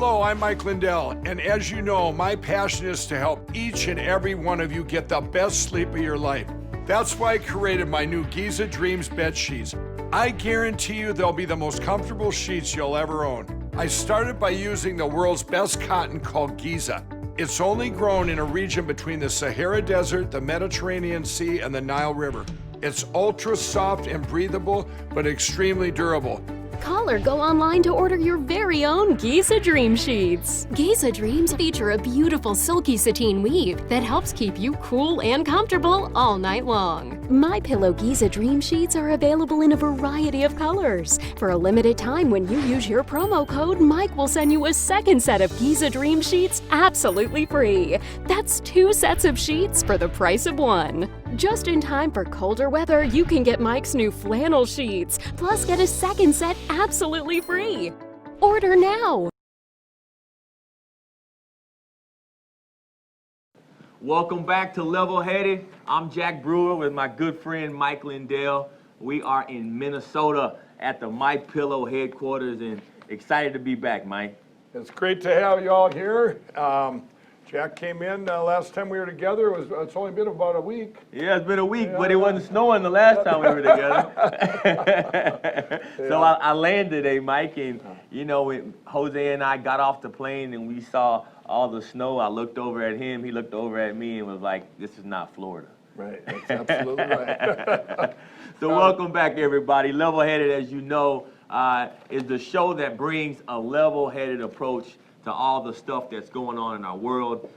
Hello, I'm Mike Lindell, and as you know, my passion is to help each and every one of you get the best sleep of your life. That's why I created my new Giza Dreams bed sheets. I guarantee you they'll be the most comfortable sheets you'll ever own. I started by using the world's best cotton called Giza. It's only grown in a region between the Sahara Desert, the Mediterranean Sea, and the Nile River. It's ultra soft and breathable, but extremely durable. Call or go online to order your very own Giza Dream Sheets. Giza Dreams feature a beautiful silky sateen weave that helps keep you cool and comfortable all night long. My Pillow Giza Dream Sheets are available in a variety of colors. For a limited time, when you use your promo code, Mike will send you a second set of Giza Dream Sheets absolutely free. That's 2 sets of sheets for the price of 1. Just in time for colder weather, you can get Mike's new flannel sheets, plus get a second set absolutely free. Order now. Welcome back to Level Headed. I'm Jack Brewer with my good friend Mike Lindell. We are in Minnesota at the My Pillow headquarters and excited to be back, Mike. It's great to have you all here. Jack came in last time we were together. It's only been about a week. Yeah, it's been a week, but it wasn't snowing the last time we were together. So I landed today, Mike, and you know, when Jose and I got off the plane and we saw all the snow, I looked over at him, he looked over at me and was like, this is not Florida. Right, that's absolutely right. So welcome back, everybody. Level Headed, as you know, is the show that brings a level-headed approach to all the stuff that's going on in our world.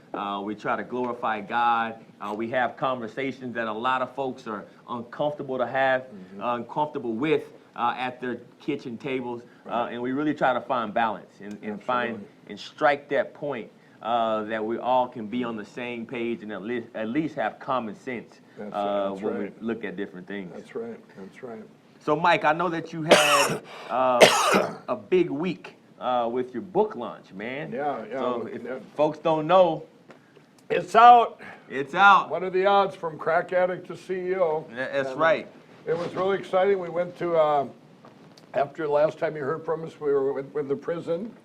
We try to glorify God. We have conversations that a lot of folks are uncomfortable to have, uncomfortable with at their kitchen tables, and we really try to find balance and find and strike that point that we all can be on the same page and at least have common sense when we look at different things. That's right, that's right. So Mike, I know that you had a big week with your book launch, man. Yeah. So if folks don't know, it's out. It's out. What are the odds from Crack Addict to CEO? That's right. It was really exciting. We went to, after the last time you heard from us, we were with the prison.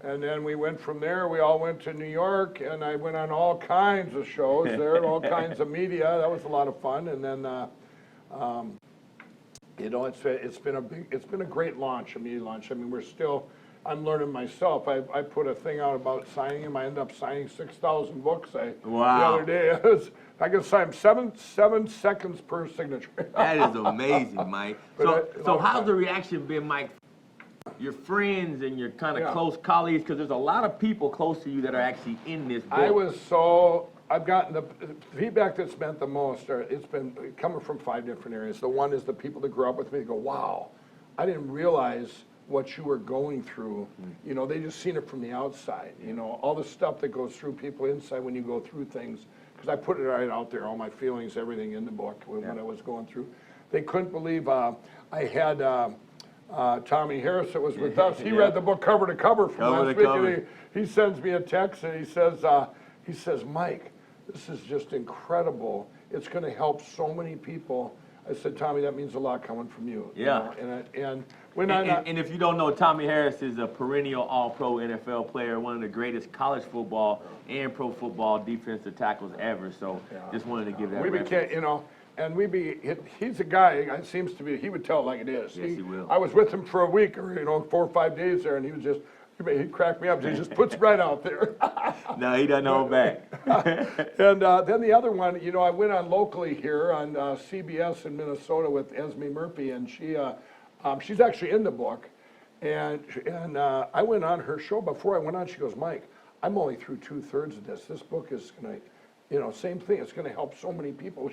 And then we went from there. We all went to New York, and I went on all kinds of shows there, all kinds of media. That was a lot of fun. And then, you know, it's been a great launch, a media launch. I mean, I'm learning myself. I put a thing out about signing them. I ended up signing 6,000 books the other day. I can sign 7 seconds per signature. That is amazing, Mike. So how's the reaction been, Mike? Your friends and your kind of close colleagues, because there's a lot of people close to you that are actually in this book. I've gotten the feedback that's meant the most, it's been coming from 5 different areas. The one is the people that grew up with me go, wow, I didn't realize what you were going through. You know, they just seen it from the outside. You know, all the stuff that goes through people inside when you go through things, because I put it right out there, all my feelings, everything in the book, what I was going through. They couldn't believe I had Tommy Harris that was with us. He read the book cover to cover from last week. And he sends me a text and he says, Mike, this is just incredible. It's going to help so many people. I said, Tommy, that means a lot coming from you. Yeah. You know? And if you don't know, Tommy Harris is a perennial All-Pro NFL player, one of the greatest college football and pro football defensive tackles ever. So just wanted to give that reference. You know, and he's a guy, it seems to be, he would tell it like it is. Yes, he will. I was with him for a week or, 4 or 5 days there, and he was just, he'd crack me up. He just puts it right out there. No, he doesn't hold back. And then the other one, you know, I went on locally here on CBS in Minnesota with Esme Murphy, and she's actually in the book. And I went on her show. Before I went on, she goes, Mike, I'm only through 2/3 of this. This book is going to, you know, same thing. It's going to help so many people.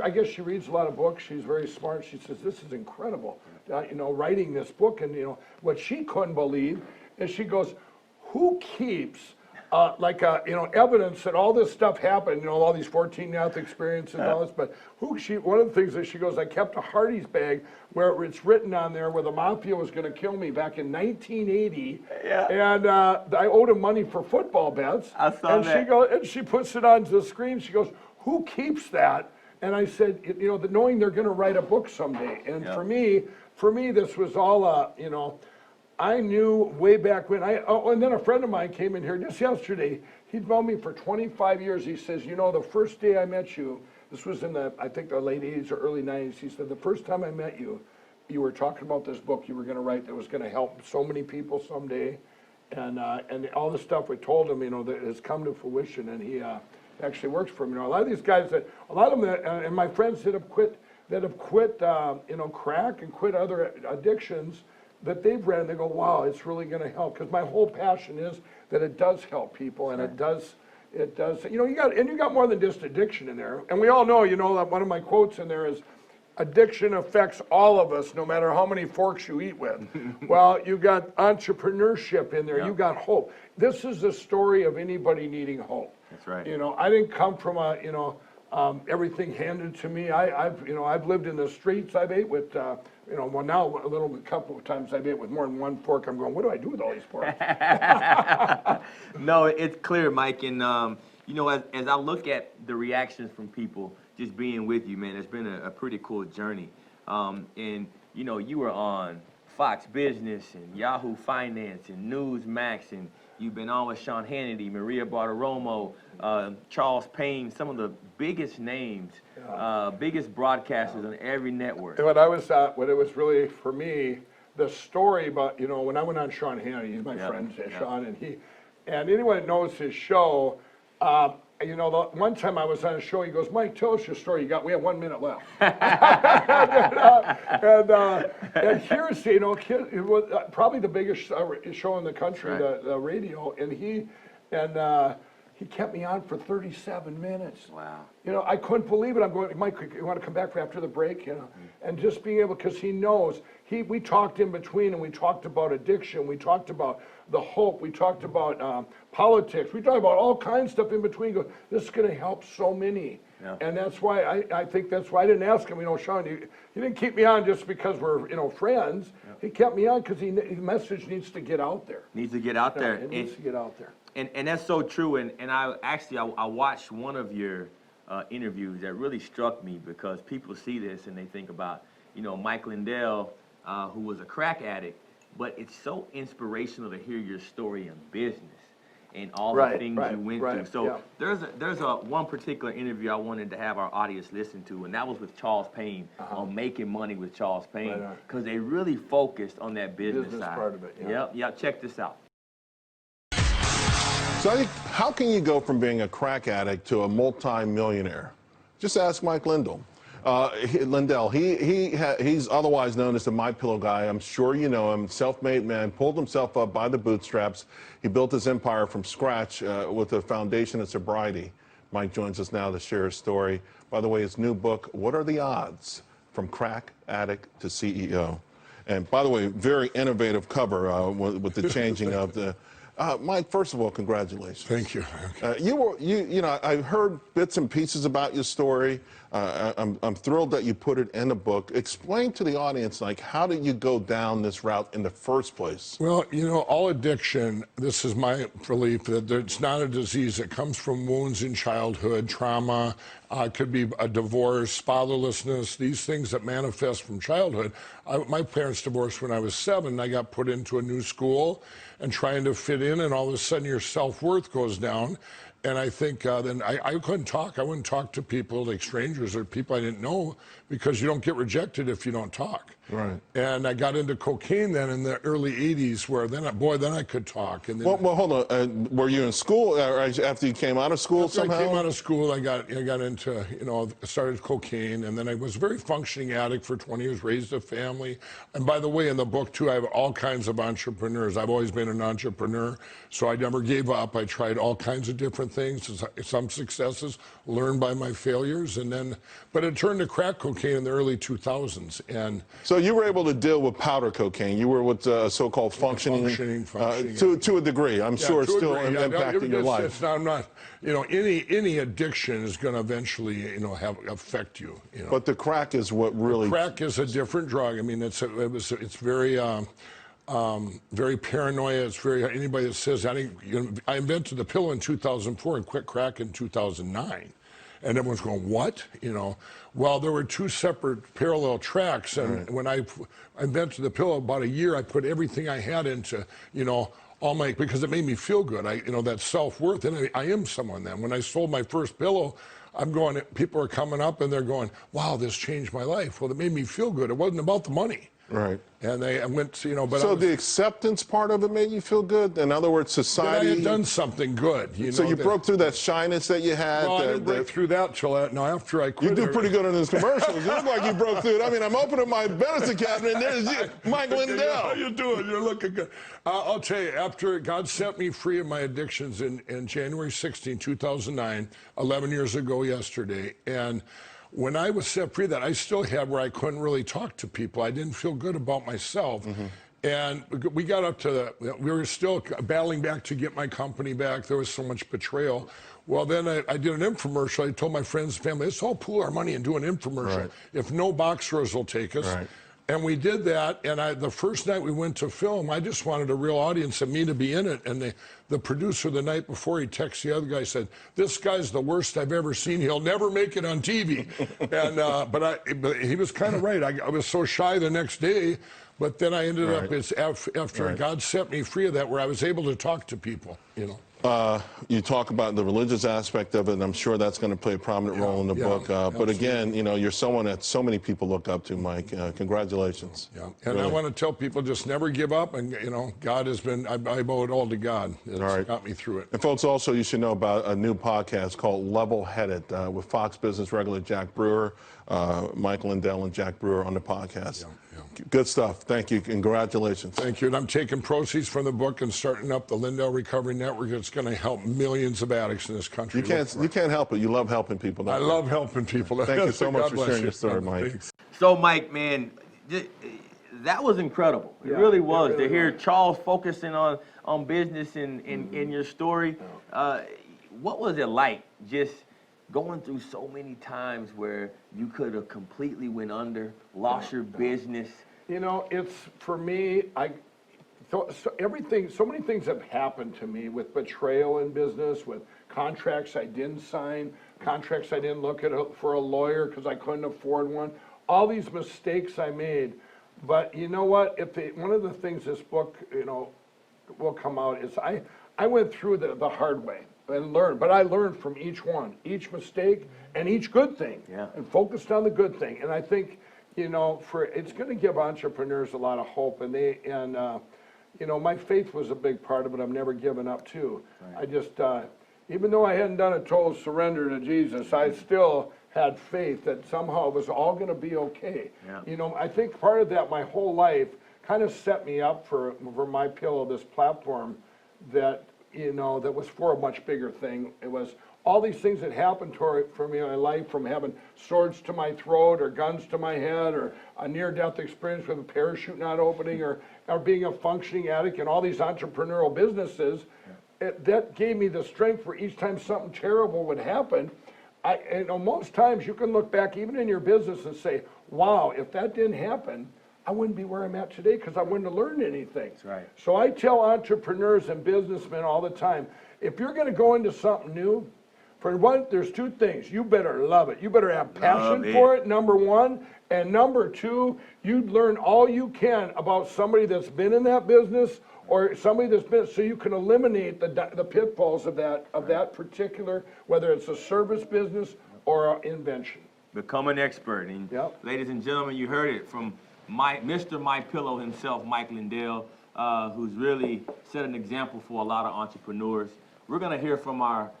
I guess she reads a lot of books. She's very smart. She says, this is incredible, you know, writing this book. And, you know, what she couldn't believe is she goes, who keeps evidence that all this stuff happened, you know, all these 14-month experiences and all this, but one of the things that she goes, I kept a Hardee's bag where it's written on there where the mafia was going to kill me back in 1980, and I owed him money for football bets. I saw that. And she puts it on the screen, she goes, who keeps that? And I said, you know, knowing they're going to write a book someday, and for me, this was all, you know, I knew way back when, and then a friend of mine came in here just yesterday. He'd known me for 25 years. He says, you know, the first day I met you, this was in I think the late 80s or early 90s. He said, the first time I met you, you were talking about this book you were going to write that was going to help so many people someday. And all the stuff we told him, you know, that has come to fruition, and he actually works for him. You know, a lot of these guys a lot of them, and my friends that have quit, you know, crack and quit other addictions, that they've read and they go, wow, it's really going to help. Because my whole passion is that it does help people, and it does, you know, you got more than just addiction in there. And we all know, you know, that one of my quotes in there is, addiction affects all of us, no matter how many forks you eat with. Well, you got entrepreneurship in there. Yep. You got hope. This is the story of anybody needing hope. That's right. You know, I didn't come from you know, everything handed to me. I've lived in the streets. I've ate with, you know, well now a couple of times I've ate with more than one fork. I'm going, what do I do with all these forks? No, it's clear, Mike, and you know, as I look at the reactions from people just being with you, man, it's been a pretty cool journey. And, you know, you were on Fox Business and Yahoo Finance and Newsmax, and you've been on with Sean Hannity, Maria Bartiromo, Charles Payne, some of the biggest names, biggest broadcasters on every network. And what it was really, for me, the story about, you know, when I went on Sean Hannity, he's my friend, Sean, and anyone that knows his show, you know, the one time I was on a show, he goes, Mike, tell us your story. We have 1 minute left. and here's, you know, it was probably the biggest show in the country, right. the radio, and he kept me on for 37 minutes. Wow. You know, I couldn't believe it. I'm going, Mike, you want to come back for after the break? You know, and just being able, because he knows, we talked in between, and we talked about addiction, we talked about the hope, we talked about politics, we talked about all kinds of stuff in between. This is going to help so many. Yeah. And that's why I think that's why I didn't ask him, you know, Sean, you didn't keep me on just because we're, you know, friends. Yeah. He kept me on because the message needs to get out there. Needs to get out there. It needs to get out there. And that's so true. And I watched one of your interviews that really struck me, because people see this and they think about, you know, Mike Lindell, who was a crack addict, but it's so inspirational to hear your story in business and all the things you went through. So there's a one particular interview I wanted to have our audience listen to, and that was with Charles Payne, on making money with Charles Payne, because they really focused on that business side. Part of it. Yep. Check this out. So I think, how can you go from being a crack addict to a multi-millionaire? Just ask Mike Lindell. Lindell, he's otherwise known as the My Pillow guy. I'm sure you know him. Self-made man, pulled himself up by the bootstraps. He built his empire from scratch with a foundation of sobriety. Mike joins us now to share his story. By the way, his new book, What Are the Odds? From Crack Addict to CEO. And by the way, very innovative cover with the changing of the. Mike, first of all, congratulations. Thank you. You know, I've heard bits and pieces about your story. I'm thrilled that you put it in a book. Explain to the audience, like, how did you go down this route in the first place? Well, you know, all addiction, this is my belief, that it's not a disease. It comes from wounds in childhood, trauma, could be a divorce, fatherlessness, these things that manifest from childhood. My parents divorced when I was 7. I got put into a new school and trying to fit in, and all of a sudden your self-worth goes down. And I think then I couldn't talk. I wouldn't talk to people, like strangers or people I didn't know, because you don't get rejected if you don't talk. Right. And I got into cocaine then in the early 80s, where then I could talk. And then well, hold on. Were you in school after you came out of school somehow? I came out of school, I got into, you know, started cocaine, and then I was a very functioning addict for 20 years, raised a family. And by the way, in the book too, I have all kinds of entrepreneurs. I've always been an entrepreneur, so I never gave up. I tried all kinds of different things, some successes, learned by my failures, and then, but it turned to crack cocaine in the early 2000s. And so you were able to deal with powder cocaine. You were with so-called functioning to a degree. I'm sure it's still impacting your life. I'm not, you know, any addiction is going to eventually, you know, affect you. You know? But the crack is what really. The crack is a different drug. I mean, it's very. Very paranoia. It's very, anybody that says, I invented the pill in 2004 and quit crack in 2009. and everyone's going, what? You know, well, there were two separate parallel tracks, and when I invented the pillow, about a year, I put everything I had into, you know, because it made me feel good. You know, that self-worth, and I am someone then. When I sold my first pillow, I'm going, people are coming up and they're going, wow, this changed my life. Well, it made me feel good. It wasn't about the money. Right. And I went, you know, but so the acceptance part of it made you feel good? In other words, society... That I had done something good. You so know, you broke through that shyness that you had? Well, I didn't break through that till after I quit. You do pretty good in those commercials. You look like you broke through it. I mean, I'm opening my medicine cabinet and there's you, Mike Lindell. How you doing? You're looking good. I'll tell you, after God set me free of my addictions in January 16, 2009, 11 years ago yesterday, and when I was set free, that I still had where I couldn't really talk to people. I didn't feel good about myself. And we got up to we were still battling back to get my company back. There was so much betrayal. Well, then I did an infomercial. I told my friends and family, let's all pool our money and do an infomercial. If no boxers will take us. And we did that, and the first night we went to film, I just wanted a real audience and me to be in it. And the producer the night before, he texted the other guy, said, this guy's the worst I've ever seen. He'll never make it on TV. And but he was kind of right. I was so shy the next day, but then I ended up, it's after God set me free of that, where I was able to talk to people, you know. You talk about the religious aspect of it, and I'm sure that's going to play a prominent role in the book. But again, you know, you're someone that so many people look up to, Mike. Congratulations. And I want to tell people, just never give up. And, you know, God has been, I owe it all to God. It's got me through it. And folks, also, you should know about a new podcast called Level Headed with Fox Business regular Jack Brewer, Mike Lindell and Jack Brewer on the podcast. Good stuff. Thank you. Congratulations. Thank you. And I'm taking proceeds from the book and starting up the Lindell Recovery Network. It's going to help millions of addicts in this country. You can't help it. You love helping people. I love helping people. Thank you so much for sharing your story, Mike. Thanks. So, Mike, man, that was incredible. It really was. To hear Charles focusing on business in your story. What was it like just going through so many times where you could have completely went under, lost your business? You know, it's, for me, so many things have happened to me with betrayal in business, with contracts I didn't sign, contracts I didn't look at for a lawyer because I couldn't afford one, all these mistakes I made. But you know what, one of the things this book, you know, will come out is I went through the hard way and learned, but I learned from each one, each mistake and each good thing, and focused on the good thing. And I think, you know, it's going to give entrepreneurs a lot of hope, and you know, my faith was a big part of it. I'm never giving up too. I just, even though I hadn't done a total surrender to Jesus, I still had faith that somehow it was all going to be okay. You know, I think part of that, my whole life, kind of set me up for my pillow, this platform that, you know, that was for a much bigger thing. It was all these things that happened for me in my life, from having swords to my throat or guns to my head, or a near-death experience with a parachute not opening, or being a functioning addict, and all these entrepreneurial businesses. That gave me the strength for each time something terrible would happen. You know, most times you can look back even in your business and say, wow, if that didn't happen, I wouldn't be where I'm at today because I wouldn't have learned anything. So I tell entrepreneurs and businessmen all the time, if you're going to go into something new, for one, there's two things. You better love it. You better have passion for it, number one. And number two, you'd learn all you can about somebody that's been in that business, or somebody that's been, so you can eliminate the pitfalls of that particular, whether it's a service business or an invention. Become an expert. And ladies and gentlemen, you heard it from Mr. My Pillow himself, Mike Lindell, who's really set an example for a lot of entrepreneurs. We're going to hear from our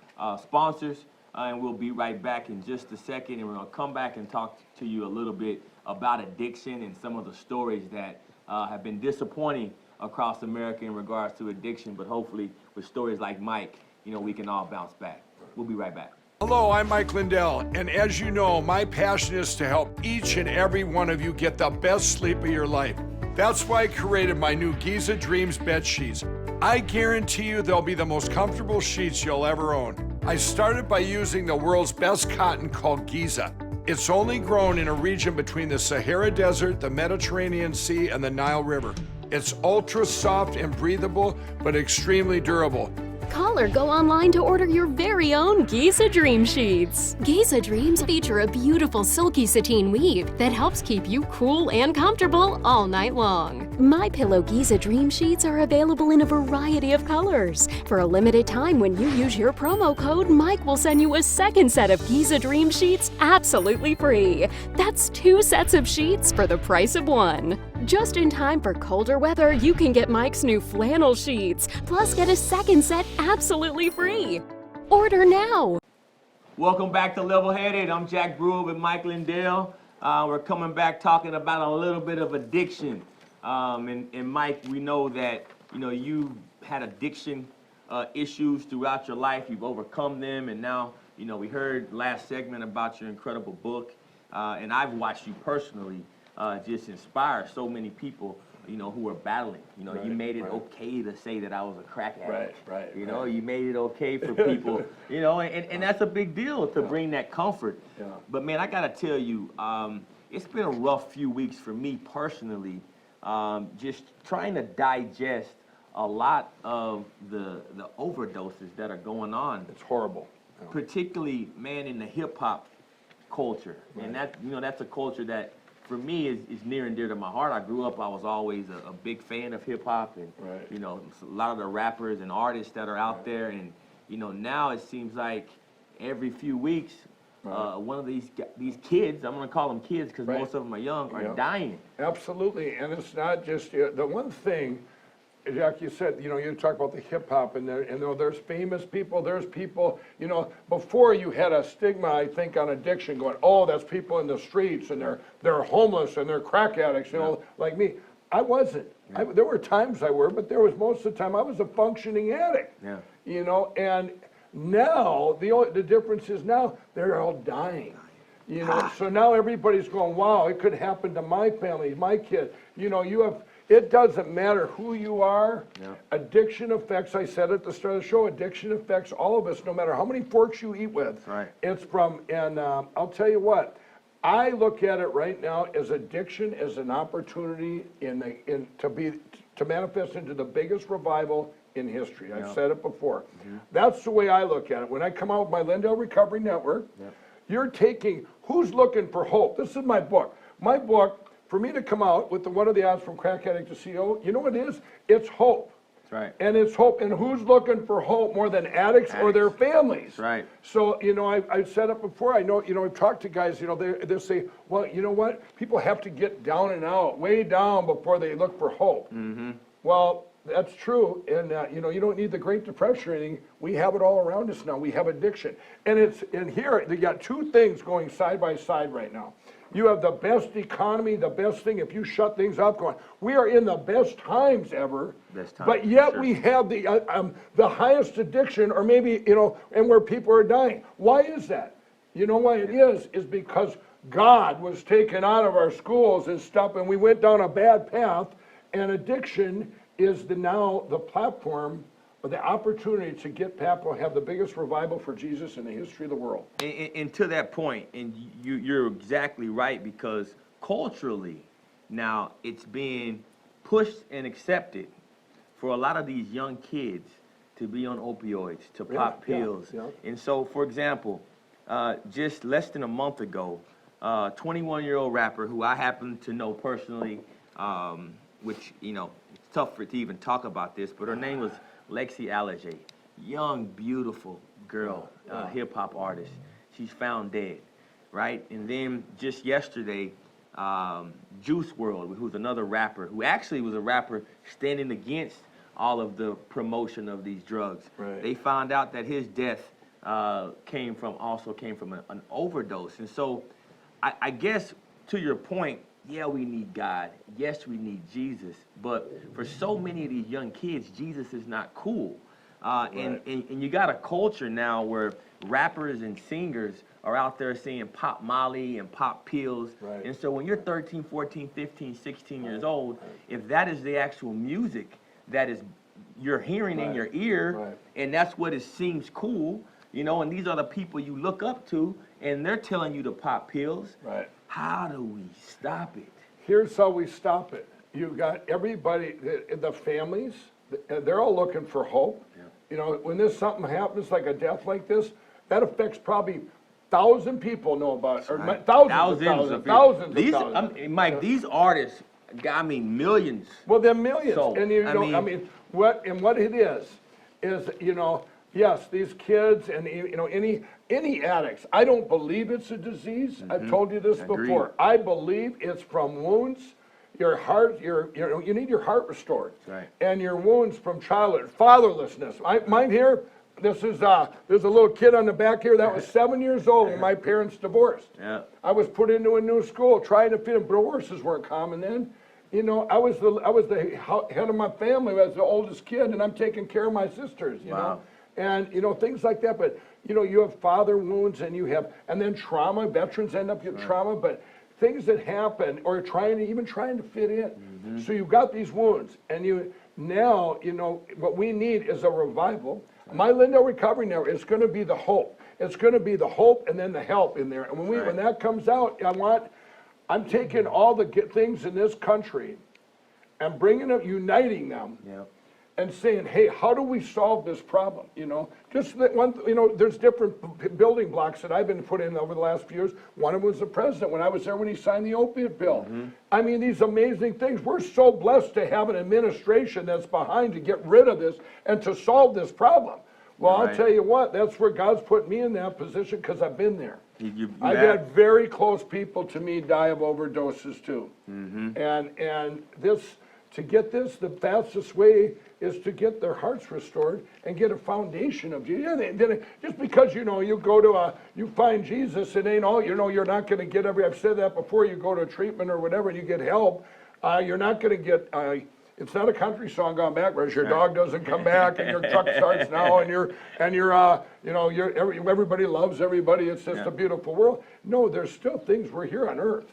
sponsors, and we'll be right back in just a second, and we're going to come back and talk to you a little bit about addiction and some of the stories that have been disappointing across America in regards to addiction, but hopefully with stories like Mike, you know, we can all bounce back. We'll be right back. Hello, I'm Mike Lindell, and as you know, my passion is to help each and every one of you get the best sleep of your life. That's why I created my new Giza Dreams bed sheets. I guarantee you they'll be the most comfortable sheets you'll ever own. I started by using the world's best cotton called Giza. It's only grown in a region between the Sahara Desert, the Mediterranean Sea, and the Nile River. It's ultra soft and breathable, but extremely durable. Call color, go online to order your very own Giza Dream Sheets. Giza Dreams feature a beautiful silky sateen weave that helps keep you cool and comfortable all night long. MyPillow Giza Dream Sheets are available in a variety of colors. For a limited time, when you use your promo code, Mike will send you a second set of Giza Dream Sheets absolutely free. That's 2 sets of sheets for the price of 1. Just in time for colder weather, you can get Mike's new flannel sheets, plus get a second set absolutely free. Order now. Welcome back to Level Headed. I'm Jack Brewer with Mike Lindell. We're coming back talking about a little bit of addiction. And Mike, we know that you've had addiction issues throughout your life. You've overcome them, and now we heard last segment about your incredible book, and I've watched you personally just inspire so many people, who are battling. You made it okay to say that I was a crack addict. You made it okay for people, and that's a big deal to bring that comfort. Yeah. But man, I gotta tell you, it's been a rough few weeks for me personally, just trying to digest a lot of the overdoses that are going on. It's horrible. Yeah. Particularly, man, in the hip hop culture, and that's a culture that, for me, is near and dear to my heart. I grew up, I was always a big fan of hip hop, and a lot of the rappers and artists that are out there, and now it seems like every few weeks, one of these kids, I'm gonna call them kids because most of them are young, are dying. Absolutely, and it's not just the one thing. Jack, you said, you talk about the hip hop, and there's famous people, there's people, before you had a stigma, I think, on addiction, going, oh, that's people in the streets, and they're homeless, and they're crack addicts, like me. I wasn't. Yeah. There were times I were, but there was most of the time I was a functioning addict. Yeah. And now, the difference is now they're all dying. So now everybody's going, wow, it could happen to my family, my kid. It doesn't matter who you are. Yeah. Addiction affects, I said at the start of the show, addiction affects all of us, no matter how many forks you eat with. Right. It's and I'll tell you what, I look at it right now as addiction as an opportunity to manifest into the biggest revival in history. I've said it before. Mm-hmm. That's the way I look at it. When I come out with my Lindell Recovery Network, you're taking, who's looking for hope? This is my book. My book, for me to come out with one of the ads from Crack Addict To CEO, you know what it is? It's hope. That's right. And it's hope. And who's looking for hope more than addicts or their families? That's right. So, I've said it before. I know, I've talked to guys, they say, well, you know what? People have to get down and out, way down before they look for hope. Mm-hmm. Well, that's true. And, you don't need the Great Depression or anything. We have it all around us now. We have addiction. And here, they got 2 things going side by side right now. You have the best economy, the best thing. If you shut things up, going, we are in the best times ever. Best time, but yet we have the highest addiction, or maybe and where people are dying. Why is that? You know why it is because God was taken out of our schools and stuff, and we went down a bad path. And addiction is now the platform, or the opportunity to get people have the biggest revival for Jesus in the history of the world. And to that point, and you're exactly right, because culturally now it's being pushed and accepted for a lot of these young kids to be on opioids, to pop pills. Yeah. And so, for example, just less than a month ago, 21-year-old rapper who I happen to know personally, which, it's tough to even talk about this, but her name was Lexi Allergy, young, beautiful girl, hip-hop artist. She's found dead, right? And then just yesterday, Juice WRLD, who's another rapper, who actually was a rapper standing against all of the promotion of these drugs. Right. They found out that his death came from an overdose. And so I guess, to your point, yeah, we need God. Yes, we need Jesus. But for so many of these young kids, Jesus is not cool. And you got a culture now where rappers and singers are out there saying pop Molly and pop pills. Right. And so when you're 13, 14, 15, 16 years old, if that is the actual music that is you're hearing in your ear, and that's what seems cool, and these are the people you look up to, and they're telling you to pop pills. Right. How do we stop it? Here's how we stop it. You've got everybody, the families, they're all looking for hope. Yeah. You know, when this something happens like a death like this, that affects probably 1,000 people know about it, or thousands of thousands. Mike, these artists, I mean, millions. Well, they're millions, So, and what it is, you know, yes, these kids and you know any addicts. I don't believe it's a disease. I've told you this before. I believe it's from wounds. Your heart, you need your heart restored, right. And your wounds from childhood, fatherlessness. Mine here. There's a little kid on the back here that was 7 years old when my parents divorced. Yeah. I was put into a new school, trying to fit in. Brewers weren't common then. You know, I was the head of my family. I was the oldest kid, and I'm taking care of my sisters. You know, and you know things like that. But you know, you have father wounds, and and then trauma. Veterans end up with trauma, but things that happen, or trying to fit in. So you've got these wounds, and now you know what we need is a revival. My Lindell Recovery Network is going to be the hope. It's going to be the hope and then the help in there. And when that comes out, I'm taking all the things in this country and bringing them, uniting them, and saying, hey, how do we solve this problem? You know, just that one. You know, there's different building blocks that I've been put in over the last few years. One of them was the president when I was there when he signed the opiate bill. I mean, these amazing things. We're so blessed to have an administration that's behind to get rid of this and to solve this problem. Well, I'll tell you what, that's where God's put me in that position because I've been there. I've had very close people to me die of overdoses too. And this, to get this, the fastest way is to get their hearts restored and get a foundation of Jesus. Just because, you know, you find Jesus, it ain't all, you know, you're not going to get I've said that before, you go to treatment or whatever and you get help, you're not going to get, it's not a country song gone backwards. Your dog doesn't come back, and your truck starts now, everybody loves everybody. It's just a beautiful world. No, there's still things. We're here on earth.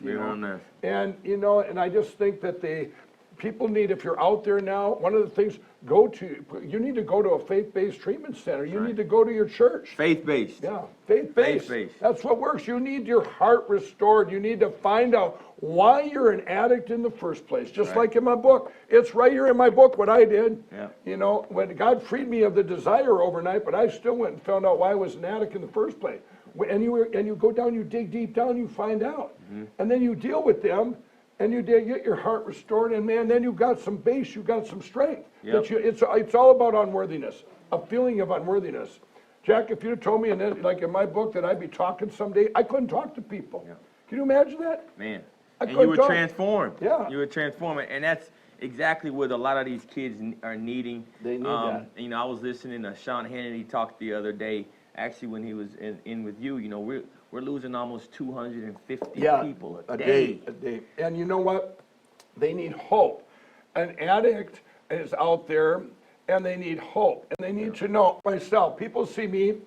And you know, and I just think that people need, if you're out there now, one of the things, you need to go to a faith-based treatment center. You need to go to your church. Faith-based. Yeah, faith-based. That's what works. You need your heart restored. You need to find out why you're an addict in the first place. Just like in my book. It's right here in my book what I did. You know, when God freed me of the desire overnight, but I still went and found out why I was an addict in the first place. And you go down, you dig deep down, you find out. And then you deal with them. And you did get your heart restored, and man, then you got some base, you got some strength. It's all about unworthiness, a feeling of unworthiness. Jack, if you'd have told me, like in my book, that I'd be talking someday, I couldn't talk to people. Can you imagine that? Man, and you were transformed. You were transformed, and that's exactly what a lot of these kids are needing. They need that. You know, I was listening to Sean Hannity talk the other day, actually when he was in with you. You know, we're losing almost 250 people a day. And you know what? They need hope. An addict is out there, and they need hope. And they need to know, myself, people see me,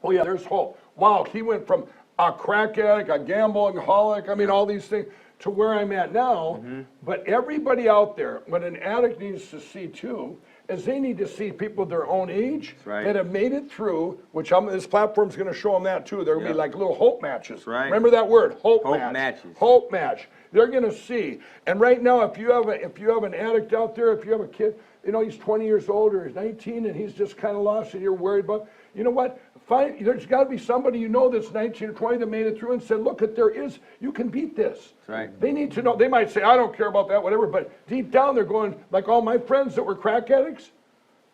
oh yeah, there's hope. Wow, he went from a crack addict, a gambling holic, I mean, all these things, to where I'm at now. But everybody out there, what an addict needs to see too, is they need to see people their own age that have made it through, which this platform's going to show them that too. There will be like little hope matches. Remember that word, hope match. Hope match. They're going to see. And right now, if you have an addict out there, if you have a kid, you know, he's 20 years old or he's 19 and he's just kind of lost and you're worried about, you know what? There's got to be somebody you know that's 19 or 20 that made it through and said, look, you can beat this. They need to know. They might say, I don't care about that, whatever, but deep down they're going, like all my friends that were crack addicts,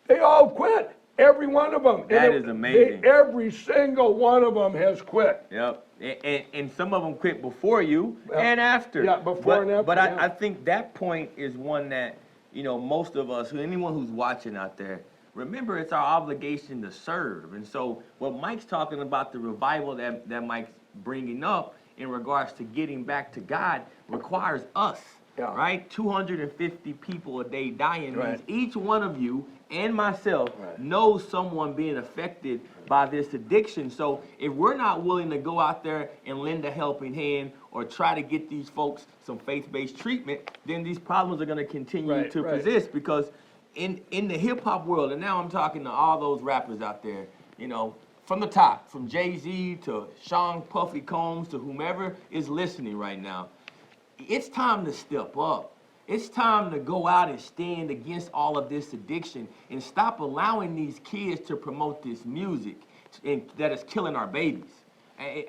they all quit. Every one of them. That is amazing. Every single one of them has quit. And some of them quit before you and after. Before and after. But I think that point is one that, you know, most of us, anyone who's watching out there, remember, it's our obligation to serve. And so what Mike's talking about, the revival that Mike's bringing up in regards to getting back to God, requires us, right? 250 people a day dying means each one of you and myself knows someone being affected by this addiction. So if we're not willing to go out there and lend a helping hand or try to get these folks some faith-based treatment, then these problems are going to continue to persist, because in the hip-hop world, and now I'm talking to all those rappers out there, you know, from the top, from Jay-Z to Sean Puffy Combs to whomever is listening right now, it's time to step up. It's time to go out and stand against all of this addiction and stop allowing these kids to promote this music that is killing our babies.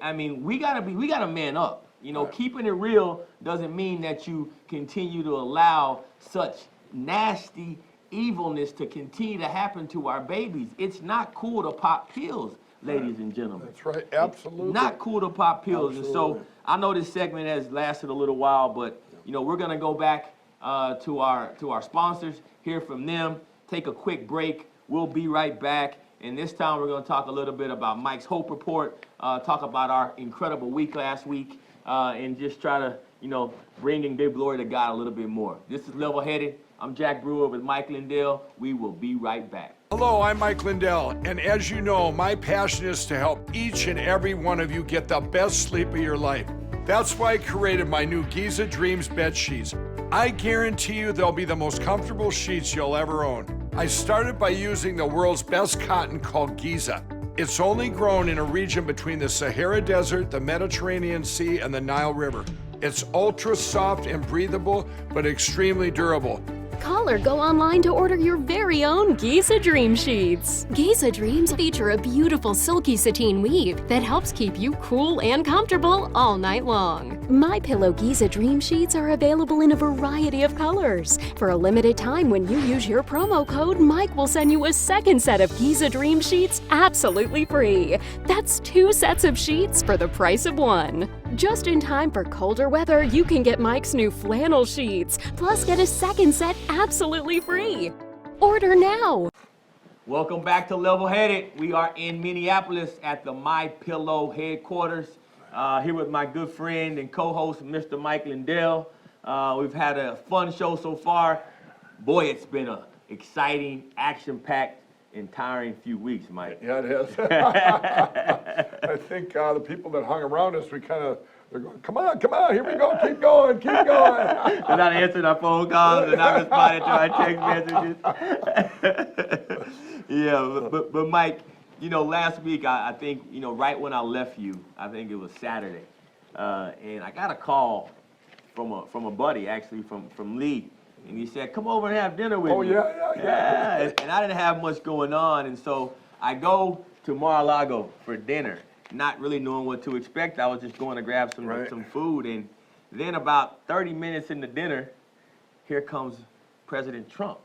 I mean, we gotta man up. You know, keeping it real doesn't mean that you continue to allow such nasty evilness to continue to happen to our babies. It's not cool to pop pills, ladies and gentlemen. That's right, absolutely. It's not cool to pop pills. Absolutely. And so I know this segment has lasted a little while, but you know, we're gonna go back to our sponsors, hear from them, take a quick break. We'll be right back. And this time we're gonna talk a little bit about Mike's Hope Report, talk about our incredible week last week, and just try to, you know, bring and give glory to God a little bit more. This is Level Headed. I'm Jack Brewer with Mike Lindell. We will be right back. Hello, I'm Mike Lindell, and as you know, my passion is to help each and every one of you get the best sleep of your life. That's why I created my new Giza Dreams bed sheets. I guarantee you they'll be the most comfortable sheets you'll ever own. I started by using the world's best cotton called Giza. It's only grown in a region between the Sahara Desert, the Mediterranean Sea, and the Nile River. It's ultra soft and breathable, but extremely durable. Call or go online to order your very own Giza Dream Sheets. Giza Dreams feature a beautiful silky sateen weave that helps keep you cool and comfortable all night long. MyPillow Giza Dream Sheets are available in a variety of colors. For a limited time, when you use your promo code, Mike will send you a second set of Giza Dream Sheets absolutely free. That's 2 sets of sheets for the price of 1. Just in time for colder weather, you can get Mike's new flannel sheets, plus get a second set absolutely free. Order now. Welcome back to Level Headed. We are in Minneapolis at the MyPillow headquarters, here with my good friend and co-host, Mr. Mike Lindell. We've had a fun show so far. Boy, it's been an exciting, action-packed, and tiring few weeks, Mike. Yeah, it has. I think the people that hung around us, they're going, come on, here we go, keep going. They're not answering our phone calls, they're not responding to our text messages. Yeah, but Mike, you know, last week, I think, you know, right when I left you, I think it was Saturday, and I got a call from a buddy, actually, from Lee. And he said, come over and have dinner with me. Oh, yeah. And I didn't have much going on, and so I go to Mar-a-Lago for dinner, not really knowing what to expect. I was just going to grab some food, and then about 30 minutes into dinner, here comes President Trump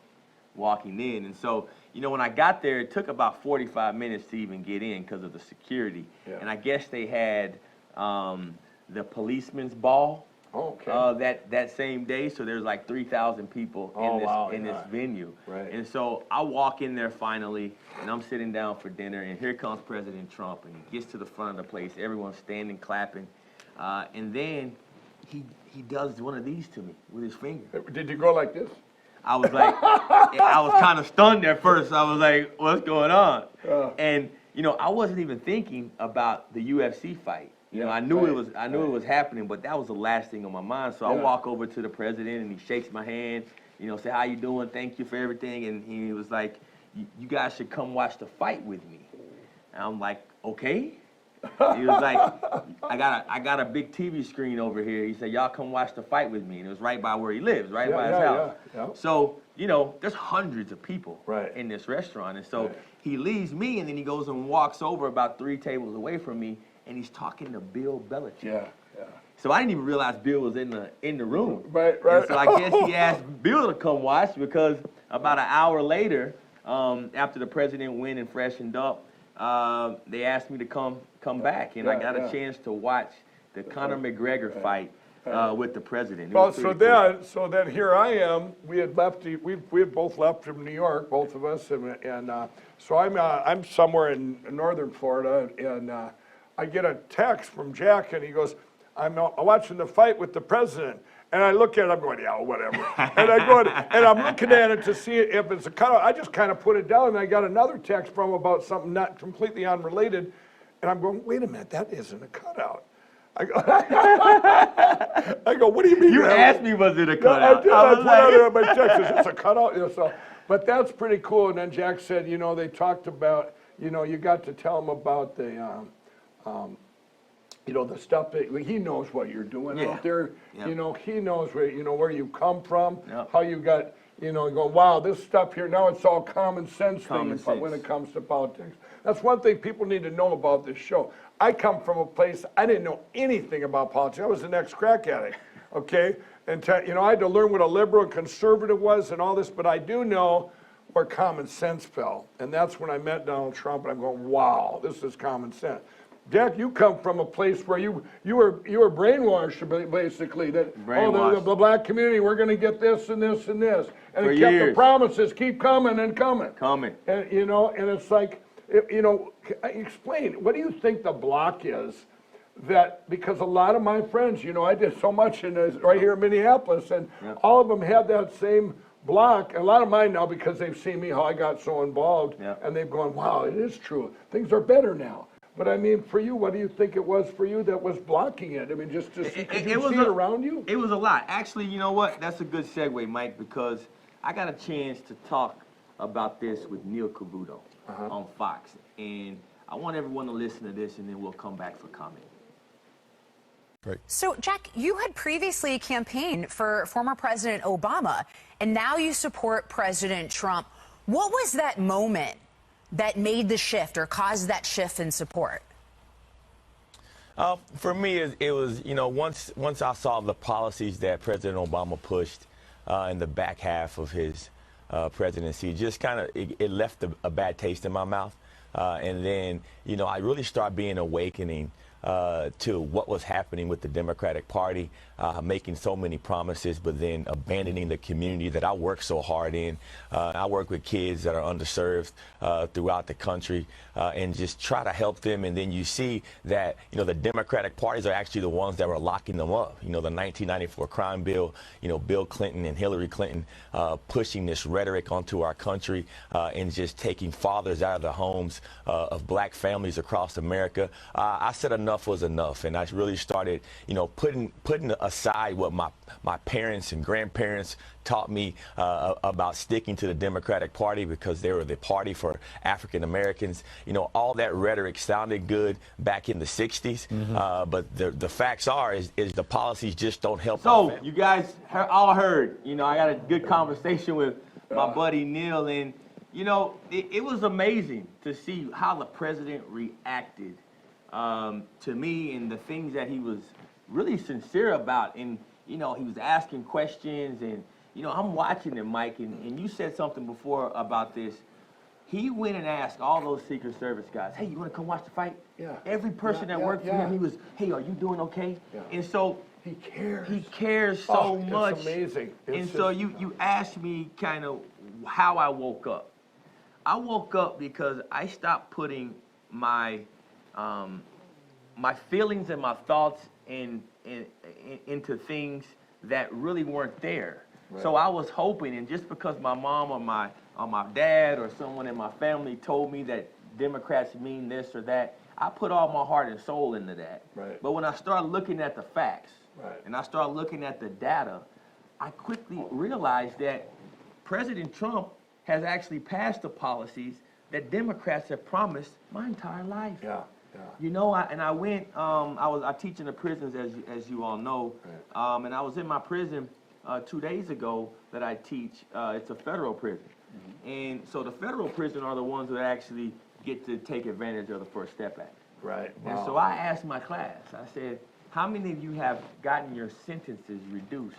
walking in. And so, you know, when I got there, it took about 45 minutes to even get in because of the security. Yeah. And I guess they had the policeman's ball. Okay. That same day, so there's like 3,000 people in this venue. Right. And so I walk in there finally, and I'm sitting down for dinner, and here comes President Trump, and he gets to the front of the place, everyone's standing, clapping, and then he does one of these to me with his finger. Did you go like this? I was like, I was kind of stunned at first. I was like, what's going on? And you know, I wasn't even thinking about the UFC fight. You know, I knew it was happening, but that was the last thing on my mind. So I walk over to the president, and he shakes my hand, you know, say, how you doing? Thank you for everything. And he was like, you guys should come watch the fight with me. And I'm like, okay. He was like, I got a big TV screen over here. He said, y'all come watch the fight with me. And it was right by where he lives, right by his house. Yeah. So, you know, there's hundreds of people in this restaurant. And so he leaves me, and then he goes and walks over about 3 tables away from me, and he's talking to Bill Belichick. Yeah. So I didn't even realize Bill was in the room. Right. And so I guess he asked Bill to come watch, because about an hour later, after the president went and freshened up, they asked me to come back, and I got a chance to watch the Conor McGregor fight with the president. Well, so then here I am. We had both left from New York, both of us, and so I'm somewhere in northern Florida, and I get a text from Jack, and he goes, I'm watching the fight with the president. And I look at it, I'm going, yeah, whatever. And I go, and I'm looking at it to see if it's a cutout. I just kind of put it down, and I got another text from him about something not completely unrelated. And I'm going, wait a minute, that isn't a cutout. I go, what do you mean? You asked me, was it a cutout? No, I put out there on my text, is this a cutout? Yeah, so, but that's pretty cool. And then Jack said, you know, they talked about, you know, you got to tell them about the you know, the stuff that, he knows what you're doing out there. Yeah. You know, he knows where, you know, where you come from, Yeah. how you got, you know, you go, wow, this stuff here, now it's all common sense when it comes to politics. That's one thing people need to know about this show. I come from a place, I didn't know anything about politics. I was an ex-crack addict, okay? And, you know, I had to learn what a liberal and conservative was and all this, but I do know where common sense fell. And that's when I met Donald Trump, and I'm going, wow, this is common sense. Jack, you come from a place where you were brainwashed, basically, that, oh, the black community, we're going to get this and this and this. And it kept the promises keep coming and coming. And, you know, and it's like, you know, explain, what do you think the block is that, because a lot of my friends, you know, I did so much in this, right here in Minneapolis, and all of them had that same block. A lot of mine now, because they've seen me, how I got so involved, and they've gone, wow, it is true. Things are better now. But I mean, for you, what do you think it was for you that was blocking it? I mean, just to see, could you see it around you? It was a lot. Actually, you know what? That's a good segue, Mike, because I got a chance to talk about this with Neil Cavuto on Fox. And I want everyone to listen to this, and then we'll come back for comment. Great. So, Jack, you had previously campaigned for former President Obama, and now you support President Trump. What was that moment that made the shift or caused that shift in support? For me, it was, you know, once I saw the policies that President Obama pushed in the back half of his presidency, just kind of, it left a bad taste in my mouth. And then, you know, I really started being awakening to what was happening with the Democratic Party, making so many promises, but then abandoning the community that I work so hard in. I work with kids that are underserved throughout the country and just try to help them. And then you see that, you know, the Democratic parties are actually the ones that were locking them up. You know, the 1994 crime bill, you know, Bill Clinton and Hillary Clinton pushing this rhetoric onto our country and just taking fathers out of the homes of black families across America. I said enough was enough, and I really started, you know, putting aside what my parents and grandparents taught me about sticking to the Democratic Party because they were the party for African Americans. You know, all that rhetoric sounded good back in the 60s, but the facts are is the policies just don't help. So you guys all heard, you know, I got a good conversation with my buddy Neil, and you know, it was amazing to see how the president reacted to me and the things that he was really sincere about. And, you know, he was asking questions, and, you know, I'm watching him, Mike, and you said something before about this. He went and asked all those Secret Service guys, hey, you want to come watch the fight? Yeah. Every person that worked for him, he was, hey, are you doing okay? Yeah. And so he cares. He cares so much. It's amazing. And so you asked me kind of how I woke up. I woke up because I stopped putting my feelings and my thoughts into things that really weren't there. Right. So I was hoping, and just because my mom or my dad or someone in my family told me that Democrats mean this or that, I put all my heart and soul into that. Right. But when I started looking at the facts, right, and I started looking at the data, I quickly realized that President Trump has actually passed the policies that Democrats have promised my entire life. Yeah. Yeah. You know, I went, I teach in the prisons, as you all know, right, and I was in my prison 2 days ago that I teach. It's a federal prison. And so the federal prison are the ones that actually get to take advantage of the First Step Act. Right. And so I asked my class, I said, how many of you have gotten your sentences reduced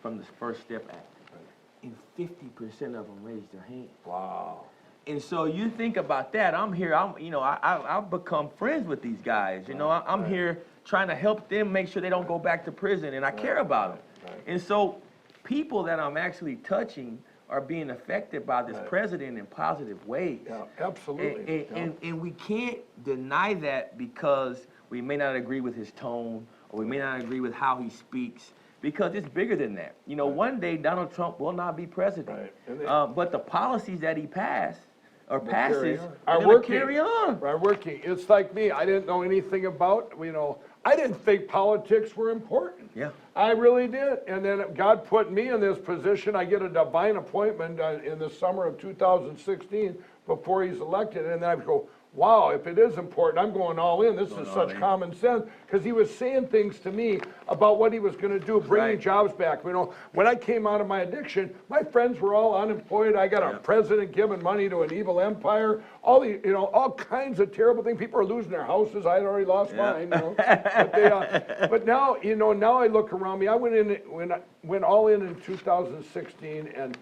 from the First Step Act? Right. And 50% of them raised their hand. Wow. And so you think about that. I'm here. I've become friends with these guys. You know, I'm right, here trying to help them make sure they don't go back to prison, and I right, care about them. Right. And so people that I'm actually touching are being affected by this right, president in positive ways. Yeah, absolutely. And we can't deny that because we may not agree with his tone, or we may not agree with how he speaks, because it's bigger than that. You know, one day Donald Trump will not be president, right, but the policies that he passes are working. Carry on. Are working. It's like me. I didn't know anything about, you know, I didn't think politics were important. Yeah. I really did. And then God put me in this position. I get a divine appointment in the summer of 2016 before he's elected. And then I go, wow, if it is important, I'm going all in. This is such common sense, because he was saying things to me about what he was going to do, bringing jobs back. You know, when I came out of my addiction, my friends were all unemployed. I got a president giving money to an evil empire. All the, you know, all kinds of terrible things. People are losing their houses. I had already lost mine. You know, but now, you know, now I look around me. I went in went all in 2016, and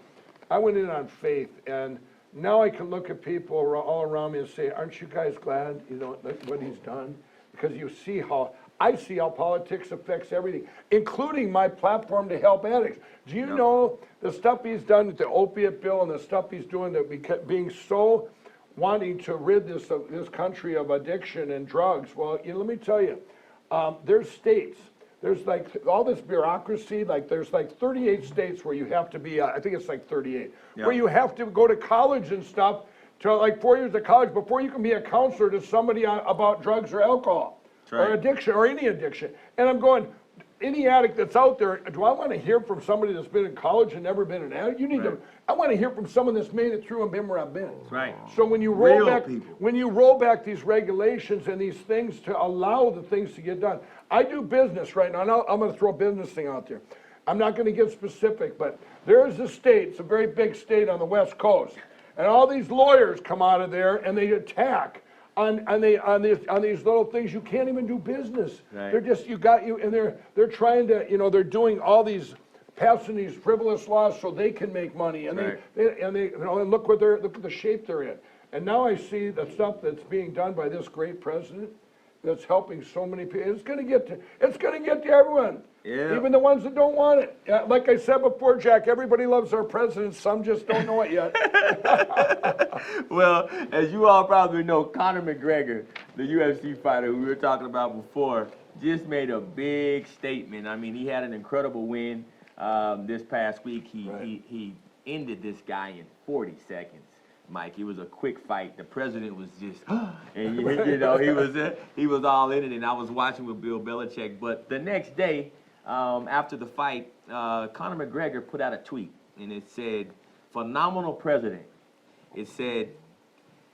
I went in on faith. And now I can look at people all around me and say, aren't you guys glad, you know, what he's done? Because you see how, I see how politics affects everything, including my platform to help addicts. Do you know the stuff he's done with the opiate bill and the stuff he's doing, that being so wanting to rid this country of addiction and drugs? Well, you know, let me tell you, there's states. There's like all this bureaucracy, like there's like 38 states where you have to be, I think it's like 38, where you have to go to college and stuff, to like 4 years of college before you can be a counselor to somebody about drugs or alcohol or addiction or any addiction. And I'm going, any addict that's out there, do I want to hear from somebody that's been in college and never been an addict? You need to, I want to hear from someone that's made it through and been where I've been. Right. So when you roll back these regulations and these things to allow the things to get done. I do business right now, and I'm going to throw a business thing out there. I'm not going to get specific, but there is a state, it's a very big state on the West Coast, and all these lawyers come out of there and they attack on these little things. You can't even do business. Right. They're just, and they're trying to, you know, they're doing all these, passing these frivolous laws so they can make money, and they you know, and look at the shape they're in. And now I see the stuff that's being done by this great president that's helping so many people. It's going to get to everyone. Yeah. Even the ones that don't want it. Like I said before, Jack, everybody loves our president. Some just don't know it yet. Well, as you all probably know, Conor McGregor, the UFC fighter who we were talking about before, just made a big statement. I mean, he had an incredible win this past week. He ended this guy in 40 seconds. Mike, it was a quick fight. The president was just, and you know, he was all in it. And I was watching with Bill Belichick. But the next day, after the fight, Conor McGregor put out a tweet, and it said, "Phenomenal president." It said,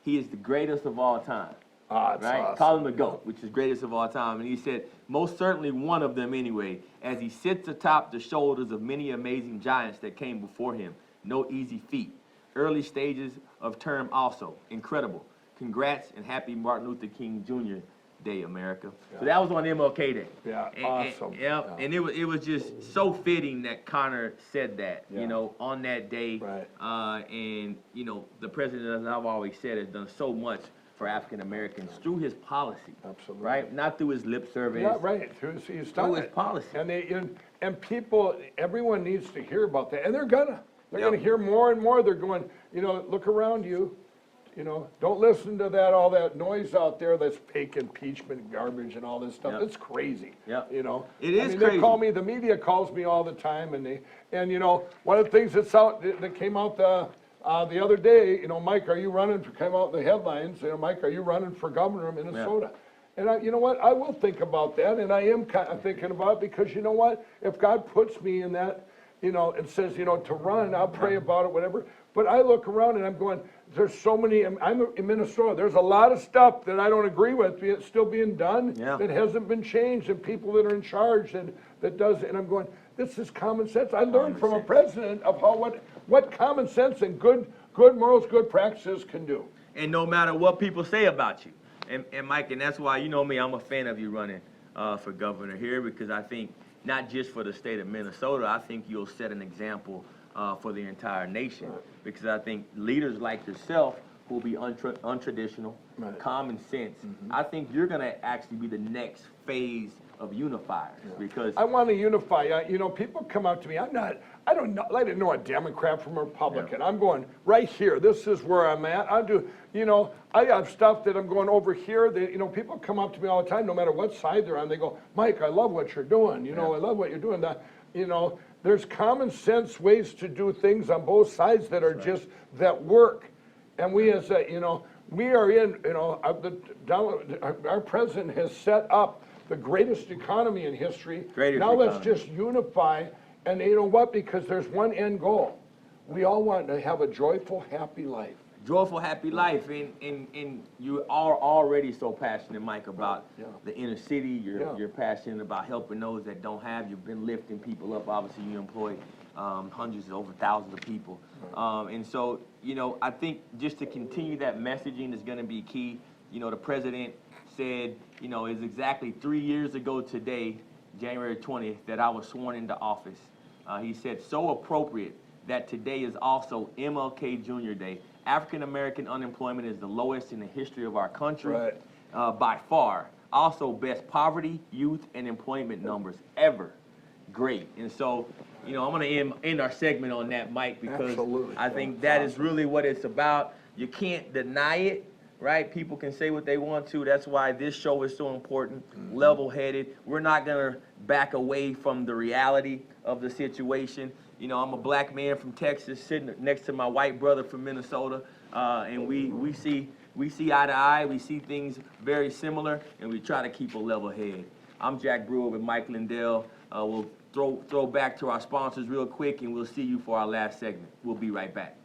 "He is the greatest of all time." Right? Awesome. Call him the GOAT, which is greatest of all time. And he said, "Most certainly one of them anyway, as he sits atop the shoulders of many amazing giants that came before him. No easy feat. Early stages of term also. Incredible. Congrats and happy Martin Luther King Jr. Day, America." So that was on MLK Day. Yeah, awesome. And it was just so fitting that Conor said that, you know, on that day. Right. And, you know, the president, as I've always said, has done so much for African Americans through his policy. Absolutely. Right? Not through his lip service. Yeah, right. Through his policy. And people, everyone needs to hear about that. And they're gonna hear more and more. They're going, you know, look around you. You know, don't listen to all that noise out there that's fake impeachment garbage and all this stuff. It's crazy. Yeah. You know, it is crazy. They call me, the media calls me all the time, and you know, one of the things that came out the other day, you know, Mike, are you running? Came out in the headlines. You know, Mike, are you running for governor of Minnesota? Yeah. And you know what? I will think about that, and I am kind of thinking about it, because you know what? If God puts me in that, you know, and says, you know, to run, I'll pray about it, whatever. But I look around and I'm going, there's so many, I'm in Minnesota, there's a lot of stuff that I don't agree with, it's still being done, that hasn't been changed, and people that are in charge that does it. And I'm going, this is common sense. I learned from a president of what common sense and good morals, good practices can do. And no matter what people say about you. And Mike, and that's why, you know me, I'm a fan of you running for governor here, because I think, not just for the state of Minnesota, I think you'll set an example for the entire nation. Because I think leaders like yourself who will be untraditional, common sense, I think you're going to actually be the next phase of unifiers. Because I want to unify. You know, people come up to me, I didn't know a Democrat from a Republican. I'm going right here. This is where I'm at. You know, I have stuff that I'm going over here. You know, people come up to me all the time, no matter what side they're on. They go, "Mike, I love what you're doing. You know, I love what you're doing." You know, there's common sense ways to do things on both sides that are that work. And we, as you know, we are in, you know, our president has set up the greatest economy in history. Let's just unify. And you know what? Because there's one end goal. We all want to have a joyful, happy life. joyful, happy life, and you are already so passionate, Mike, about the inner city. You're passionate about helping those that don't have. You've been lifting people up. Obviously, you employ hundreds, over thousands of people, and so I think just to continue that messaging is going to be key. The president said, it's exactly 3 years ago today, January 20th, that I was sworn into office. He said, so appropriate that today is also MLK Jr. Day. African American unemployment is the lowest in the history of our country, by far. Also, best poverty, youth, and employment numbers ever. Great. And so, I'm going to end our segment on that, Mike, because I think that is really what it's about. You can't deny it, right? People can say what they want to. That's why this show is so important, level-headed. We're not going to back away from the reality of the situation. I'm a black man from Texas sitting next to my white brother from Minnesota, and we see eye to eye. We see things very similar, and we try to keep a level head. I'm Jack Brewer with Mike Lindell. We'll throw back to our sponsors real quick, and we'll see you for our last segment. We'll be right back.